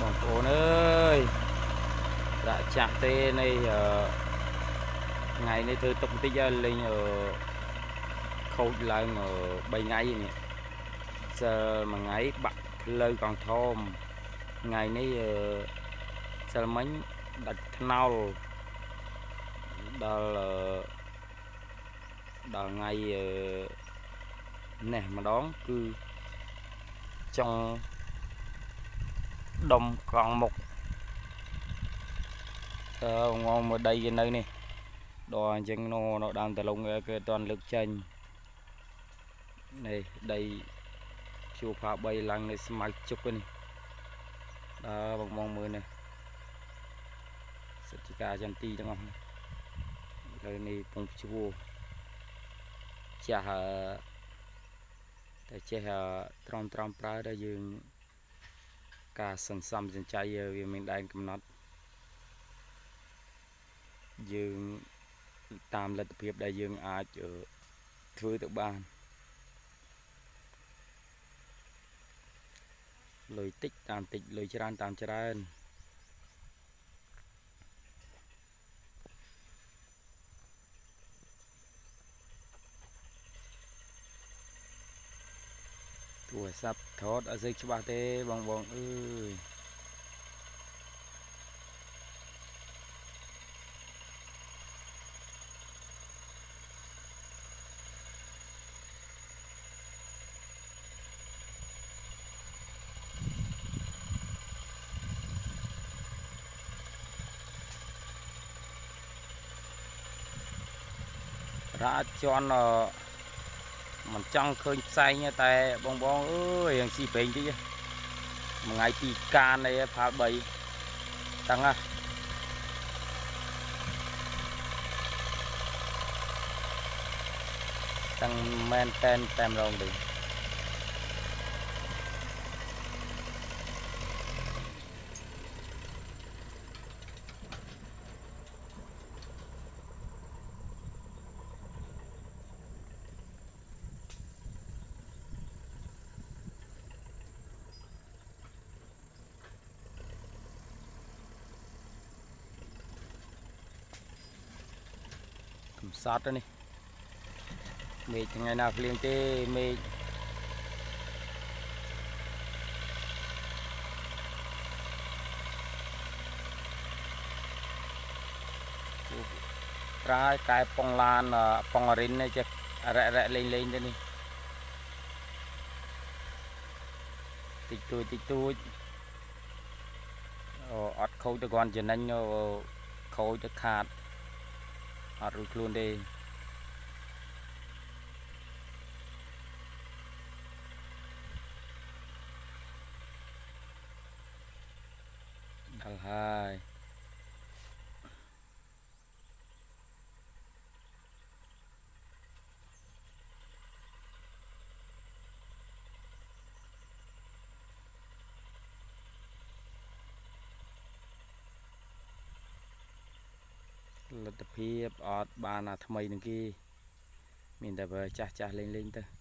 បងប្អូនអើយដាក់ចាស់ទេនៃថ្ងៃនេះធ្វើទុកបន្តិចលេងខូចឡើង3ថ្ងៃនេះសិលមួយថ្ងៃបាក់ផ្លូវកង់ធំថ្ងៃនេះសិលមិញដាច់ថ្នោលដល់ថ្ងៃនេះម្ដងគឺចង់ដុំកង់មុខងងមើលដីគេនៅនេះដល់អញ្ចឹងនៅដើមតលងគេអត់ទាន់លើកចេញនេះដីជួផា3ឡើងនេះស្មៅជុកនេះបងមើលនេះសិទ្ធិការចន្ទីទាំងអស់លើនេះពងជួចាស់តែចេះត្រង់ប្រើដល់យើងការសន្សំសំចៃវាមានដែនកំណត់យើងតាមលទ្ធភាពដែលយើងអាចធ្វើទៅបានលុយតិចតាមតិចលុយច្រើនតាមច្រើនទូរស័ព្ទថតអត់សូវច្បាស់ទេបងអើយរ៉ាជន់មិនចង់ឃើញផ្សែងតែបងអើយរៀងស៊ីប្រេងតិចមួយថ្ងៃពីរកានឯផាល3តាំងតាំងមែនតែនតែម្ដងទេកំសត់នេះមេឃថ្ងៃណាភ្លៀងទេមេឃប្រើកែប៉ុងឡានប៉ុងរិននេះចេះរ៉ែលេងទៅនេះតិចតួចអត់ខូចទៅគាត់ចំណេញខូចទៅខាតអត់រួចខ្លួនទេដល់ហើយលទ្ធភាពអត់បានថ្មីនឹងគេមានតែបើចាស់លេងទៅ